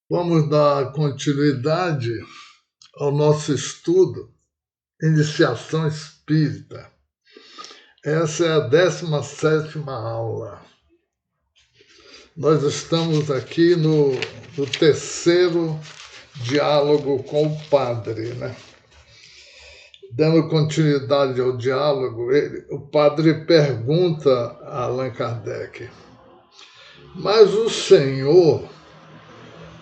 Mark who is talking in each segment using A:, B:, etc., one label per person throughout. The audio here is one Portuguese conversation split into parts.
A: Vamos dar continuidade ao nosso estudo Iniciação Espírita. Essa é a 17ª aula. Nós estamos aqui no terceiro diálogo com o padre, né? Dando continuidade ao diálogo, o padre pergunta a Allan Kardec: mas o Senhor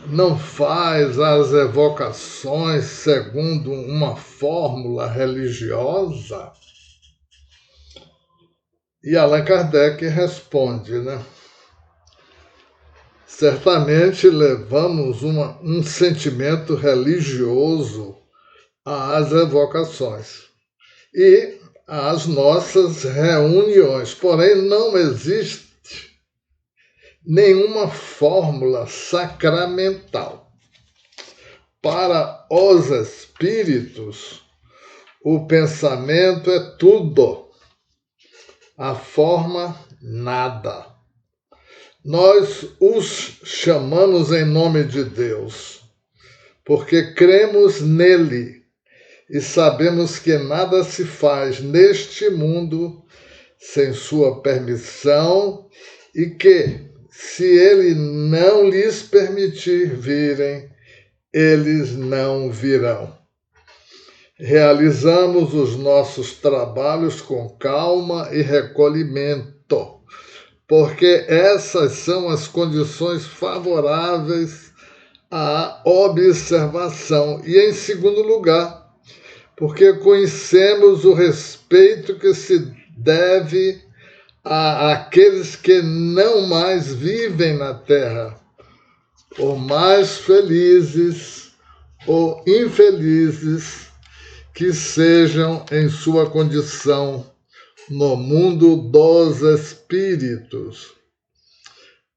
A: não faz as evocações segundo uma fórmula religiosa? E Allan Kardec responde, né? Certamente levamos um sentimento religioso às evocações e às nossas reuniões, porém não existe nenhuma fórmula sacramental. Para os espíritos, o pensamento é tudo, a forma nada. Nós os chamamos em nome de Deus, porque cremos nele e sabemos que nada se faz neste mundo sem sua permissão e que, se ele não lhes permitir virem, eles não virão. Realizamos os nossos trabalhos com calma e recolhimento, porque essas são as condições favoráveis à observação. E, em segundo lugar, porque conhecemos o respeito que se deve àqueles que não mais vivem na Terra, por mais felizes ou infelizes que sejam em sua condição no mundo dos espíritos.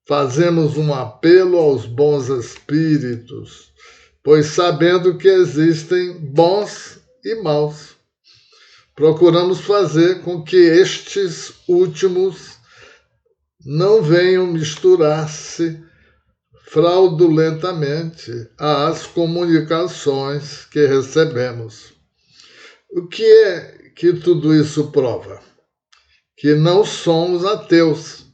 A: Fazemos um apelo aos bons espíritos, pois sabendo que existem bons e maus, procuramos fazer com que estes últimos não venham misturar-se fraudulentamente às comunicações que recebemos. O que é que tudo isso prova? Que não somos ateus,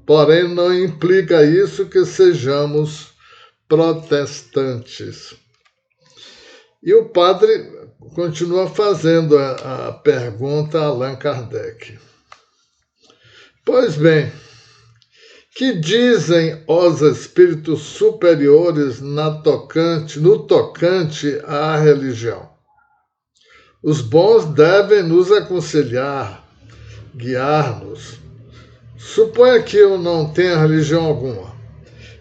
A: porém não implica isso que sejamos protestantes. E o padre continua fazendo a pergunta a Allan Kardec. Pois bem, que dizem os espíritos superiores no tocante à religião? Os bons devem nos aconselhar, guiar-nos. Suponha que eu não tenha religião alguma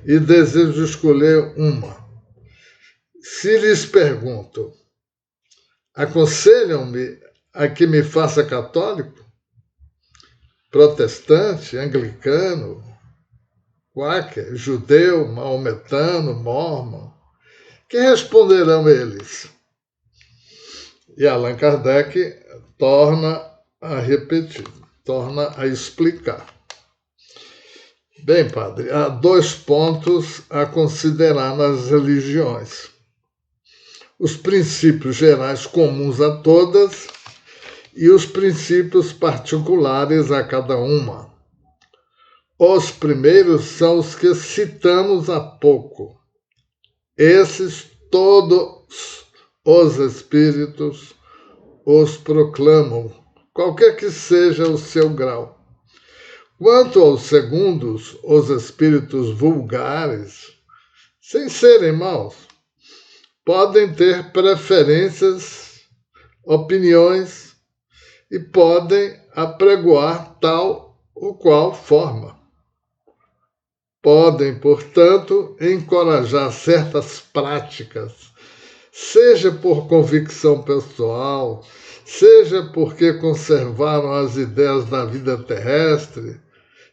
A: e desejo escolher uma. Se lhes pergunto, aconselham-me a que me faça católico, protestante, anglicano, quaker, judeu, maometano, mormon? Que responderão eles? E Allan Kardec torna a repetir, torna a explicar. Bem, padre, há 2 pontos a considerar nas religiões: os princípios gerais comuns a todas e os princípios particulares a cada uma. Os primeiros são os que citamos há pouco. Esses todos os espíritos os proclamam, qualquer que seja o seu grau. Quanto aos segundos, os espíritos vulgares, sem serem maus, podem ter preferências, opiniões e podem apregoar tal ou qual forma. Podem, portanto, encorajar certas práticas, seja por convicção pessoal, seja porque conservaram as ideias da vida terrestre,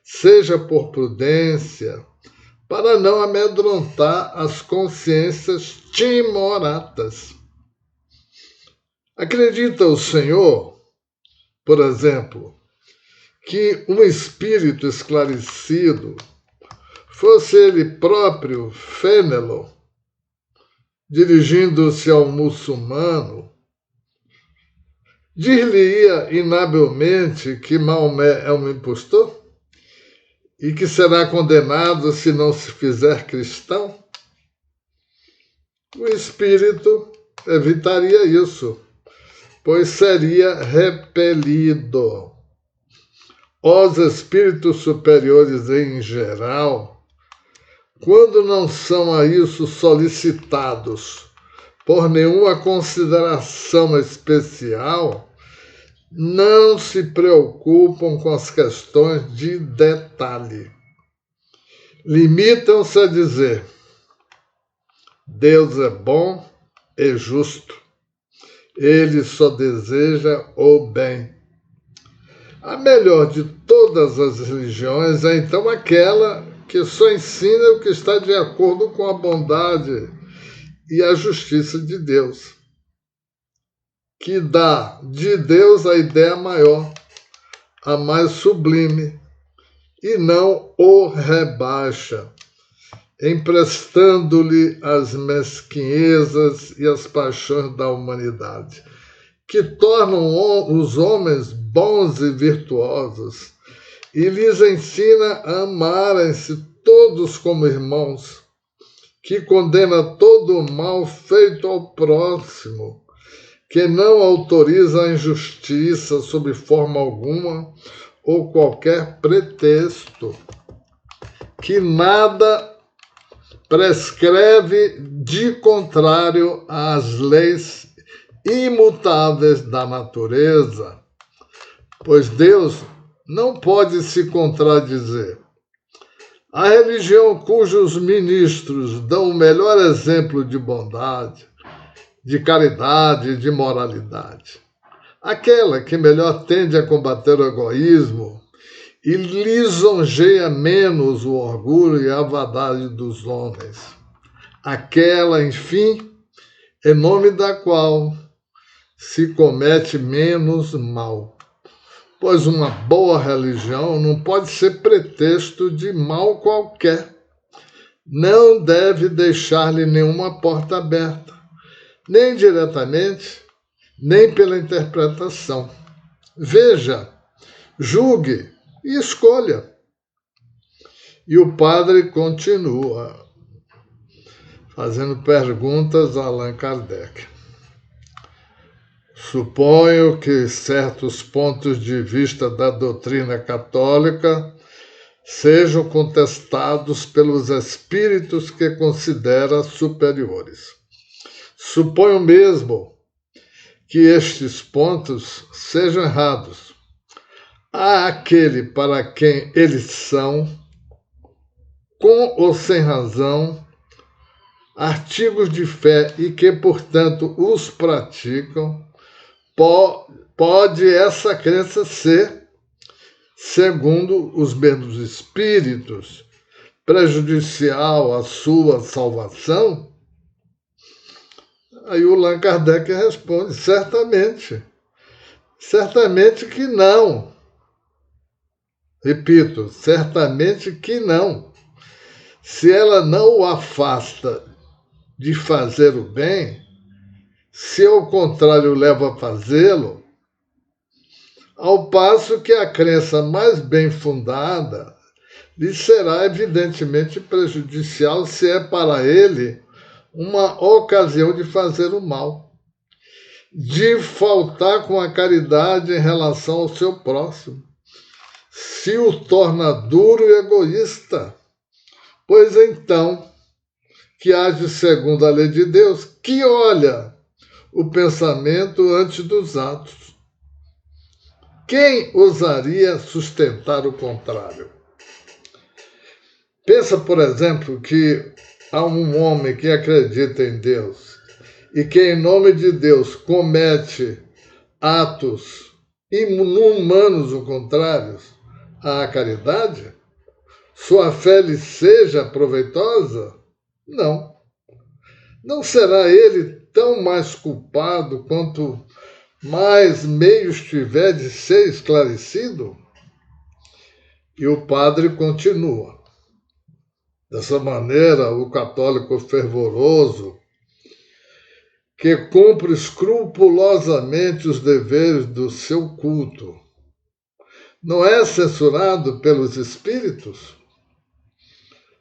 A: seja por prudência, para não amedrontar as consciências timoratas. Acredita o Senhor, por exemplo, que um espírito esclarecido, fosse ele próprio Fênelon, dirigindo-se ao muçulmano, dir-lhe-ia inabilmente que Maomé é um impostor e que será condenado se não se fizer cristão? O espírito evitaria isso, pois seria repelido. Os espíritos superiores em geral, quando não são a isso solicitados por nenhuma consideração especial, não se preocupam com as questões de detalhe. Limitam-se a dizer: Deus é bom e justo. Ele só deseja o bem. A melhor de todas as religiões é então aquela que só ensina o que está de acordo com a bondade e a justiça de Deus, que dá de Deus a ideia maior, a mais sublime, e não o rebaixa, emprestando-lhe as mesquinhezas e as paixões da humanidade, que tornam os homens bons e virtuosos, e lhes ensina a amarem-se todos como irmãos, que condena todo o mal feito ao próximo, que não autoriza a injustiça sob forma alguma ou qualquer pretexto, que nada prescreve de contrário às leis imutáveis da natureza, pois Deus não pode se contradizer. A religião cujos ministros dão o melhor exemplo de bondade, de caridade e de moralidade, aquela que melhor tende a combater o egoísmo e lisonjeia menos o orgulho e a vaidade dos homens, aquela, enfim, em nome da qual se comete menos mal, pois uma boa religião não pode ser pretexto de mal qualquer, não deve deixar-lhe nenhuma porta aberta, nem diretamente, nem pela interpretação. Veja, julgue e escolha. E o padre continua fazendo perguntas a Allan Kardec. Suponho que certos pontos de vista da doutrina católica sejam contestados pelos espíritos que considera superiores. Suponho mesmo que estes pontos sejam errados. Há aquele para quem eles são, com ou sem razão, artigos de fé e que, portanto, os praticam. Pode essa crença ser, segundo os mesmos espíritos, prejudicial à sua salvação? Aí o Allan Kardec responde: certamente que não. Repito, certamente que não. Se ela não o afasta de fazer o bem, se ao contrário o leva a fazê-lo, ao passo que a crença mais bem fundada lhe será evidentemente prejudicial se é para ele uma ocasião de fazer o mal, de faltar com a caridade em relação ao seu próximo, se o torna duro e egoísta, pois então que age segundo a lei de Deus, que olha o pensamento antes dos atos. Quem ousaria sustentar o contrário? Pensa, por exemplo, que há um homem que acredita em Deus e que, em nome de Deus, comete atos inumanos ou contrários à caridade? Sua fé lhe seja proveitosa? Não. Não será ele tão mais culpado quanto mais meios tiver de ser esclarecido? E o padre continua. Dessa maneira, o católico fervoroso que cumpre escrupulosamente os deveres do seu culto, não é censurado pelos espíritos?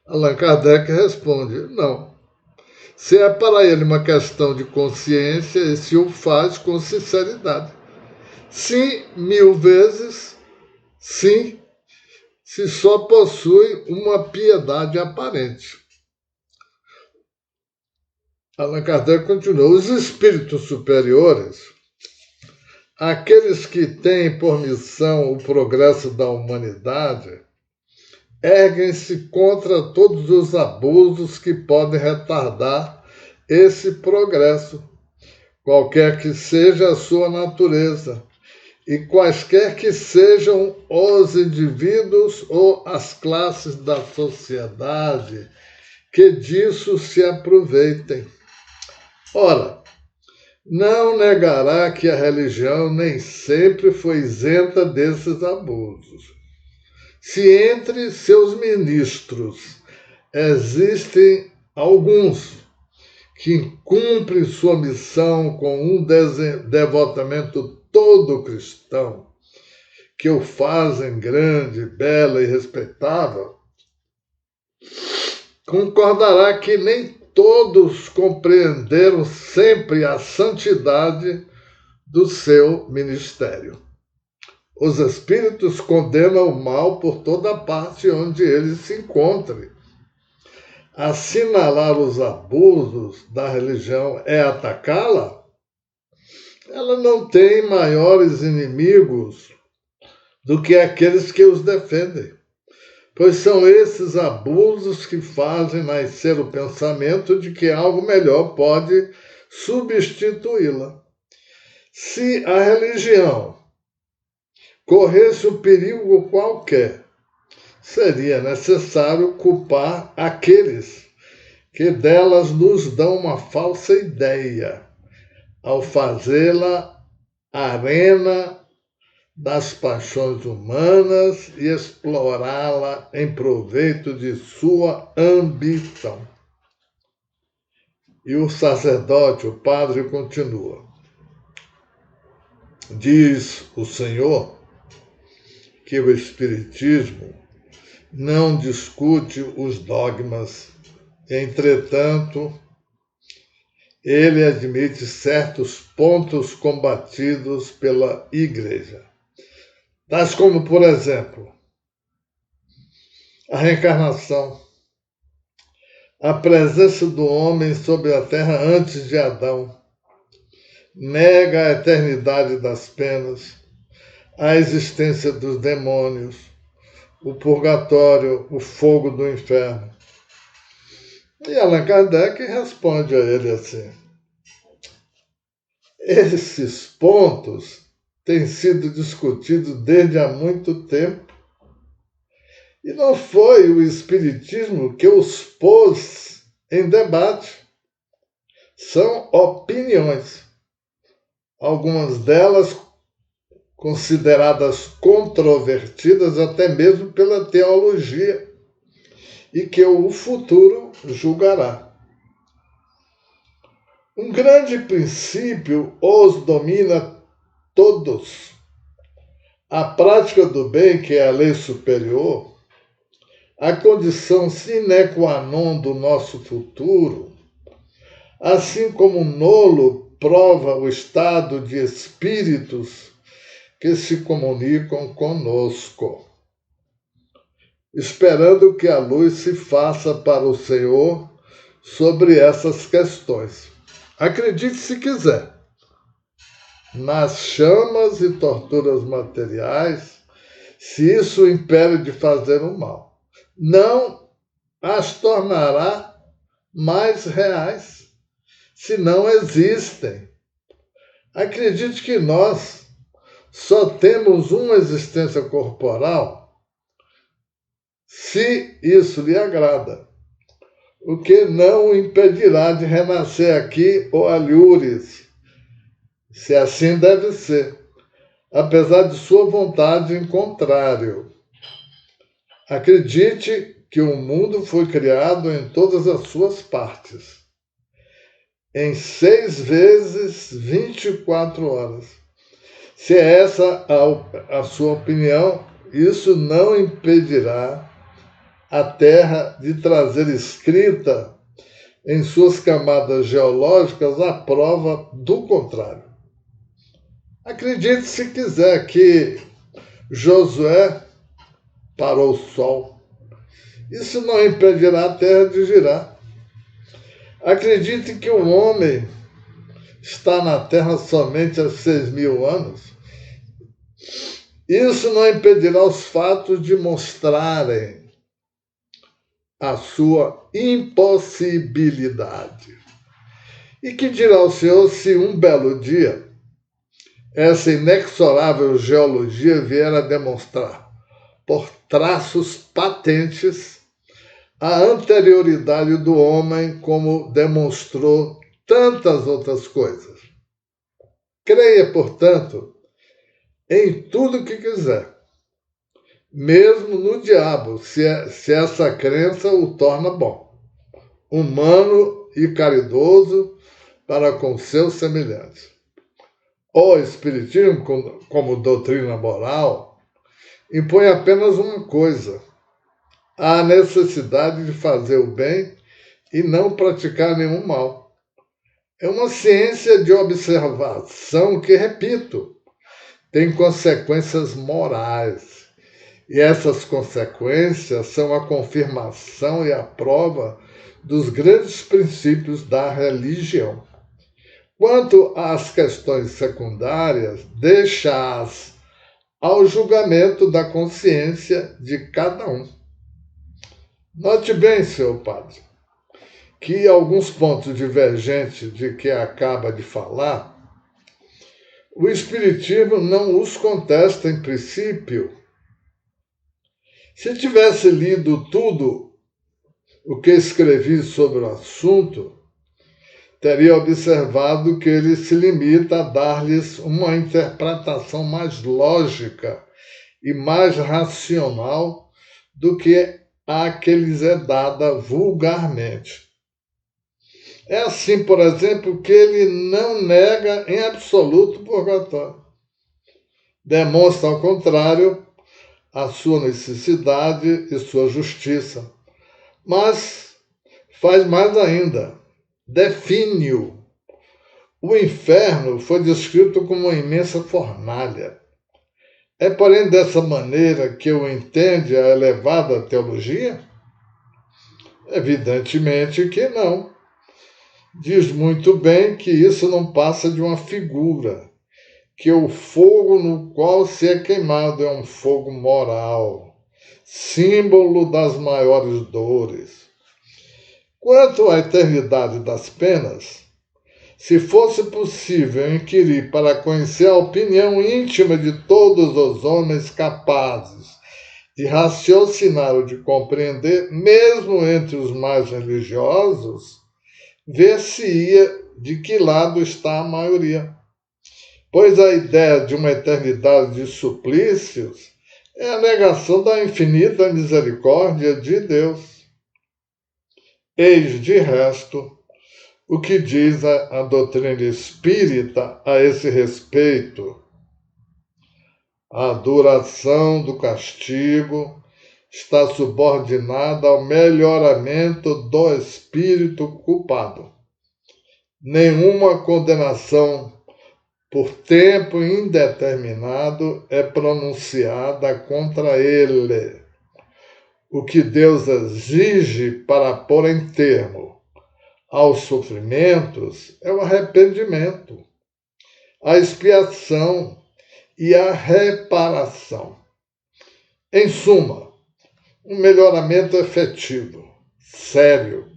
A: Allan Kardec responde: não. Se é para ele uma questão de consciência, e se o faz com sinceridade. Sim, 1000 vezes, sim, se só possui uma piedade aparente. Allan Kardec continua: os espíritos superiores, aqueles que têm por missão o progresso da humanidade, erguem-se contra todos os abusos que podem retardar esse progresso, qualquer que seja a sua natureza, e quaisquer que sejam os indivíduos ou as classes da sociedade que disso se aproveitem. Ora, não negará que a religião nem sempre foi isenta desses abusos. Se entre seus ministros existem alguns que cumprem sua missão com um devotamento todo cristão, que o fazem grande, bela e respeitável, concordará que nem todos compreenderam sempre a santidade do seu ministério. Os espíritos condenam o mal por toda parte onde ele se encontre. Assinalar os abusos da religião é atacá-la? Ela não tem maiores inimigos do que aqueles que os defendem, pois são esses abusos que fazem nascer o pensamento de que algo melhor pode substituí-la. Se a religião corresse um perigo qualquer, seria necessário culpar aqueles que delas nos dão uma falsa ideia, ao fazê-la arena das paixões humanas e explorá-la em proveito de sua ambição. E o sacerdote, o padre, continua: diz o Senhor que o Espiritismo não discute os dogmas, entretanto, ele admite certos pontos combatidos pela Igreja, tais como, por exemplo, a reencarnação, a presença do homem sobre a terra antes de Adão, nega a eternidade das penas, a existência dos demônios, o purgatório, o fogo do inferno. E Allan Kardec responde a ele assim: esses pontos têm sido discutidos desde há muito tempo, e não foi o Espiritismo que os pôs em debate. São opiniões, algumas delas consideradas controvertidas até mesmo pela teologia, e que o futuro julgará. Um grande princípio os domina todos: a prática do bem, que é a lei superior, a condição sine qua non do nosso futuro, assim como nulo prova o estado de espíritos que se comunicam conosco, esperando que a luz se faça para o Senhor sobre essas questões. Acredite se quiser nas chamas e torturas materiais, se isso o impede de fazer o mal. Não as tornará mais reais, se não existem. Acredite que nós só temos uma existência corporal se isso lhe agrada, o que não o impedirá de renascer aqui ou alhures, se assim deve ser, apesar de sua vontade em contrário. Acredite que o mundo foi criado em todas as suas partes, em 6 vezes 24 horas. Se é essa a sua opinião, isso não impedirá a Terra de trazer escrita em suas camadas geológicas a prova do contrário. Acredite se quiser que Josué parou o Sol. Isso não impedirá a Terra de girar. Acredite que o homem está na Terra somente há 6.000 anos. Isso não impedirá os fatos de mostrarem a sua impossibilidade. E que dirá o Senhor se um belo dia essa inexorável geologia vier a demonstrar, por traços patentes, a anterioridade do homem, como demonstrou tantas outras coisas. Creia, portanto, em tudo que quiser, mesmo no diabo, se essa crença o torna bom, humano e caridoso para com seus semelhantes. O Espiritismo, como doutrina moral, impõe apenas uma coisa: a necessidade de fazer o bem e não praticar nenhum mal. É uma ciência de observação que, repito, tem consequências morais. E essas consequências são a confirmação e a prova dos grandes princípios da religião. Quanto às questões secundárias, deixa-as ao julgamento da consciência de cada um. Note bem, senhor padre, que alguns pontos divergentes de que acaba de falar, o Espiritismo não os contesta em princípio. Se tivesse lido tudo o que escrevi sobre o assunto, teria observado que ele se limita a dar-lhes uma interpretação mais lógica e mais racional do que a que lhes é dada vulgarmente. É assim, por exemplo, que ele não nega em absoluto o purgatório. Demonstra, ao contrário, a sua necessidade e sua justiça. Mas faz mais ainda, define-o. O inferno foi descrito como uma imensa fornalha. É, porém, dessa maneira que o entende a elevada teologia? Evidentemente que não. Diz muito bem que isso não passa de uma figura, que o fogo no qual se é queimado é um fogo moral, símbolo das maiores dores. Quanto à eternidade das penas, se fosse possível inquirir para conhecer a opinião íntima de todos os homens capazes de raciocinar ou de compreender, mesmo entre os mais religiosos, ver-se-ia de que lado está a maioria. Pois a ideia de uma eternidade de suplícios é a negação da infinita misericórdia de Deus. Eis, de resto, o que diz a doutrina espírita a esse respeito. A duração do castigo está subordinada ao melhoramento do espírito culpado. Nenhuma condenação por tempo indeterminado é pronunciada contra ele. O que Deus exige para pôr em termo aos sofrimentos é o arrependimento, a expiação e a reparação. Em suma, um melhoramento efetivo, sério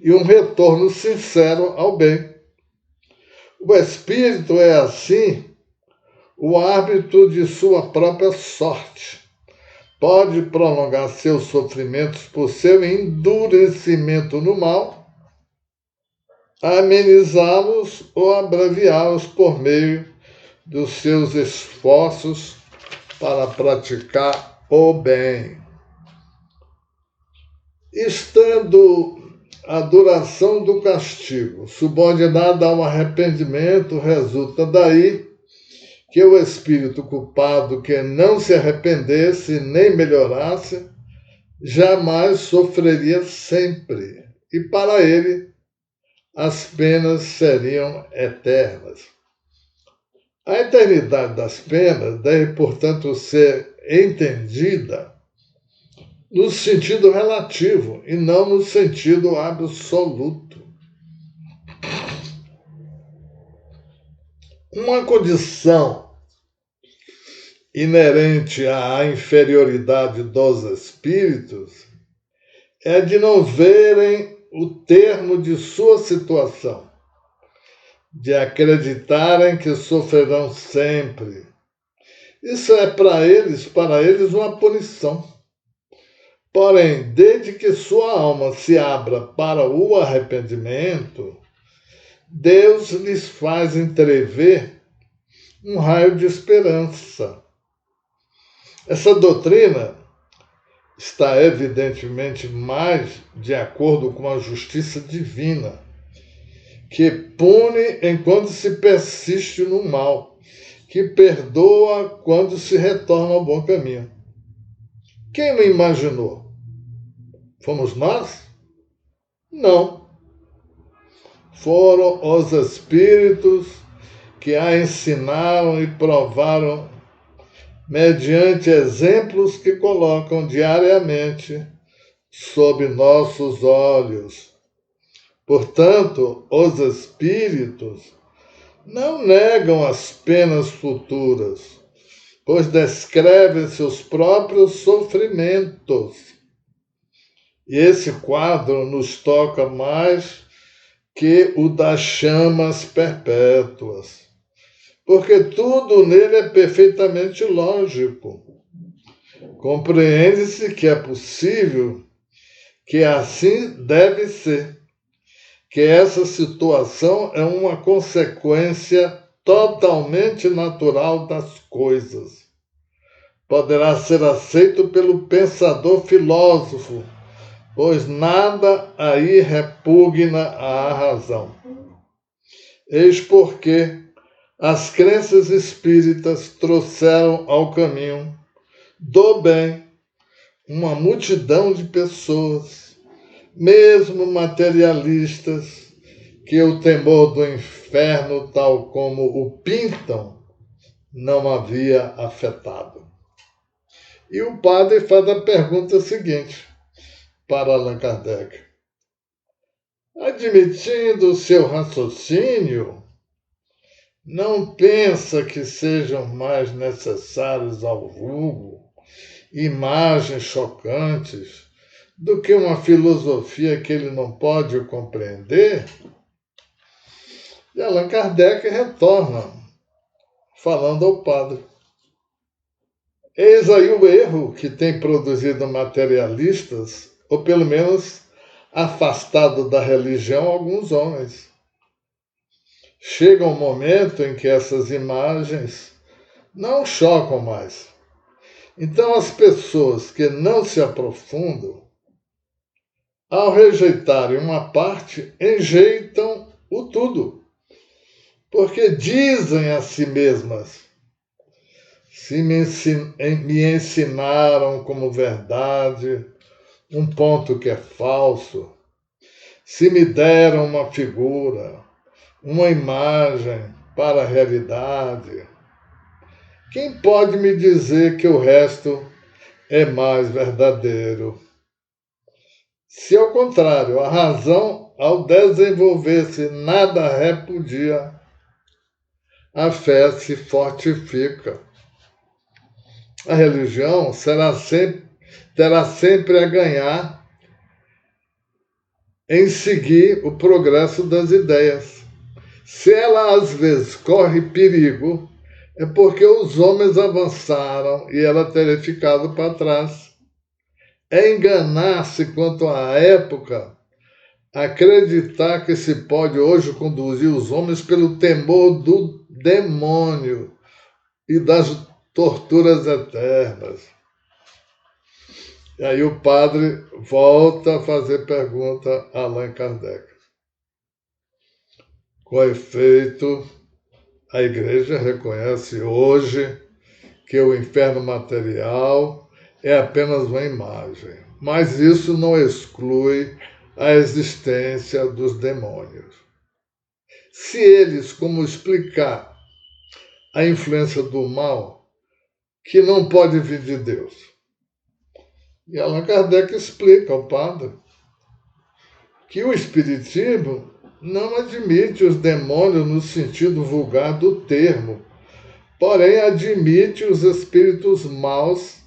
A: e um retorno sincero ao bem. O espírito é, assim, o árbitro de sua própria sorte. Pode prolongar seus sofrimentos por seu endurecimento no mal, amenizá-los ou abreviá-los por meio dos seus esforços para praticar o bem. Estando a duração do castigo, subordinada ao arrependimento, resulta daí que o espírito culpado que não se arrependesse nem melhorasse, jamais sofreria sempre, e para ele as penas seriam eternas. A eternidade das penas deve, portanto, ser entendida no sentido relativo e não no sentido absoluto. Uma condição inerente à inferioridade dos espíritos é de não verem o termo de sua situação, de acreditarem que sofrerão sempre. Isso é para eles uma punição. Porém, desde que sua alma se abra para o arrependimento, Deus lhes faz entrever um raio de esperança. Essa doutrina está evidentemente mais de acordo com a justiça divina, que pune enquanto se persiste no mal, que perdoa quando se retorna ao bom caminho. Quem o imaginou? Fomos nós? Não. Foram os espíritos que a ensinaram e provaram mediante exemplos que colocam diariamente sob nossos olhos. Portanto, os espíritos não negam as penas futuras, pois descrevem seus próprios sofrimentos. E esse quadro nos toca mais que o das chamas perpétuas, porque tudo nele é perfeitamente lógico. Compreende-se que é possível que assim deve ser, que essa situação é uma consequência totalmente natural das coisas. Poderá ser aceito pelo pensador filósofo, pois nada aí repugna à razão. Eis porque as crenças espíritas trouxeram ao caminho do bem uma multidão de pessoas, mesmo materialistas, que o temor do inferno, tal como o pintam, não havia afetado. E o padre faz a pergunta seguinte para Allan Kardec: admitindo o seu raciocínio, não pensa que sejam mais necessários ao vulgo imagens chocantes do que uma filosofia que ele não pode compreender? E Allan Kardec retorna, falando ao padre: eis aí o erro que tem produzido materialistas, ou pelo menos afastado da religião alguns homens. Chega um momento em que essas imagens não chocam mais. Então as pessoas que não se aprofundam, ao rejeitarem uma parte, enjeitam o tudo, porque dizem a si mesmas: se me ensinaram como verdade um ponto que é falso, se me deram uma figura, uma imagem para a realidade, quem pode me dizer que o resto é mais verdadeiro? Se, ao contrário, a razão, ao desenvolver-se, nada repudia, a fé se fortifica. A religião terá sempre a ganhar em seguir o progresso das ideias. Se ela às vezes corre perigo, é porque os homens avançaram e ela teria ficado para trás. É enganar-se quanto à época, acreditar que se pode hoje conduzir os homens pelo temor do demônio e das torturas eternas. E aí o padre volta a fazer pergunta a Allan Kardec. Com efeito, a Igreja reconhece hoje que o inferno material é apenas uma imagem, mas isso não exclui a existência dos demônios. Se eles, como explicar a influência do mal, que não pode vir de Deus? E Allan Kardec explica ao padre que o Espiritismo não admite os demônios no sentido vulgar do termo, porém admite os espíritos maus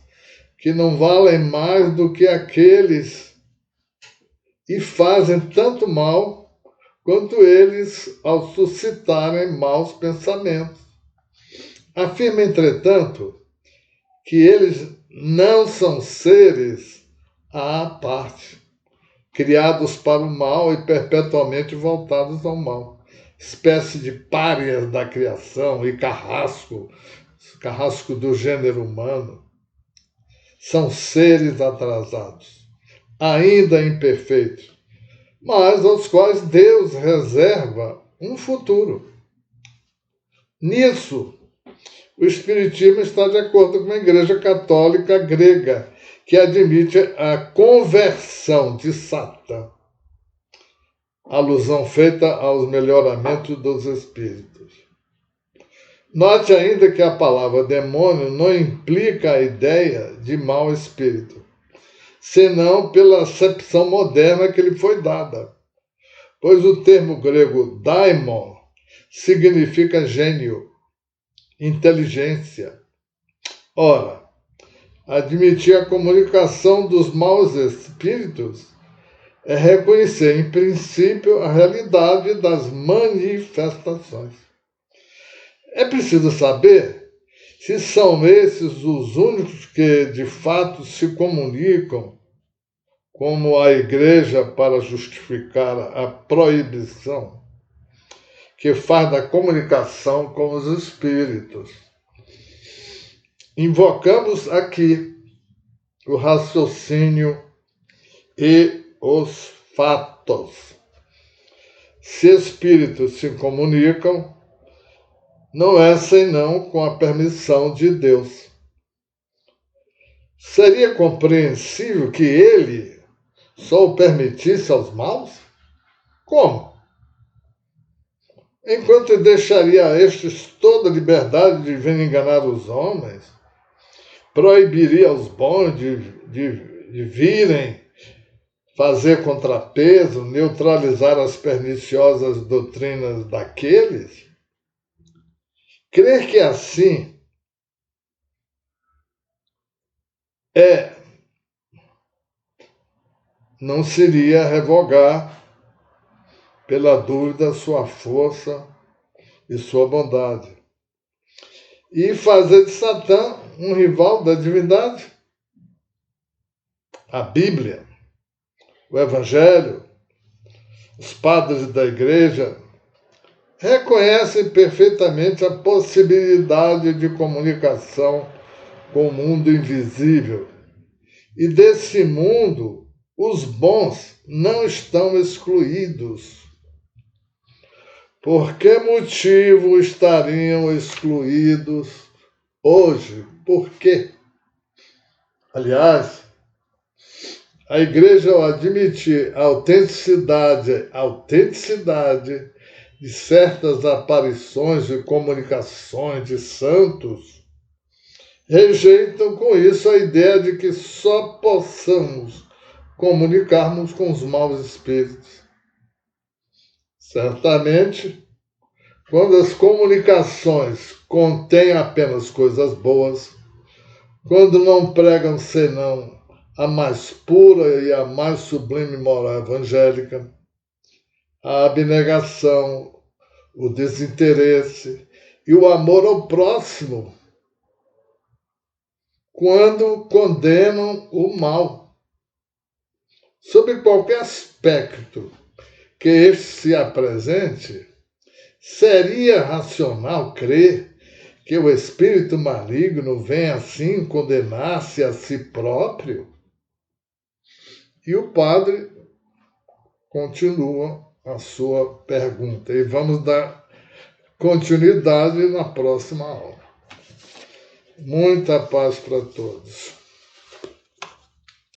A: que não valem mais do que aqueles e fazem tanto mal quanto eles ao suscitarem maus pensamentos. Afirma, entretanto, que eles não são seres à parte, criados para o mal e perpetuamente voltados ao mal. Espécie de párias da criação e carrasco do gênero humano. São seres atrasados, ainda imperfeitos, mas aos quais Deus reserva um futuro. Nisso, o Espiritismo está de acordo com a Igreja Católica grega, que admite a conversão de Satã, alusão feita aos melhoramentos dos espíritos. Note ainda que a palavra demônio não implica a ideia de mau espírito, senão pela acepção moderna que lhe foi dada, pois o termo grego daimon significa gênio, inteligência. Ora, admitir a comunicação dos maus espíritos é reconhecer, em princípio, a realidade das manifestações. É preciso saber se são esses os únicos que, de fato, se comunicam, como a Igreja, para justificar a proibição que faz da comunicação com os espíritos. Invocamos aqui o raciocínio e os fatos. Se espíritos se comunicam, não é senão com a permissão de Deus. Seria compreensível que ele só o permitisse aos maus? Como? Enquanto deixaria a estes toda a liberdade de vir enganar os homens, proibiria aos bons de virem fazer contrapeso, neutralizar as perniciosas doutrinas daqueles? Crer que assim não seria revogar pela dúvida sua força e sua bondade, e fazer de Satã um rival da divindade. A Bíblia, o Evangelho, os padres da Igreja reconhecem perfeitamente a possibilidade de comunicação com o mundo invisível, e desse mundo os bons não estão excluídos. Por que motivo estariam excluídos hoje? Por quê? Aliás, a Igreja, ao admitir a autenticidade de certas aparições e comunicações de santos, rejeitam com isso a ideia de que só possamos comunicarmos com os maus espíritos. Certamente, quando as comunicações contêm apenas coisas boas, quando não pregam senão a mais pura e a mais sublime moral evangélica, a abnegação, o desinteresse e o amor ao próximo, quando condenam o mal, sob qualquer aspecto que este se apresente, seria racional crer que o espírito maligno vem assim condenar-se a si próprio? E o padre continua a sua pergunta. E vamos dar continuidade na próxima aula. Muita paz para todos.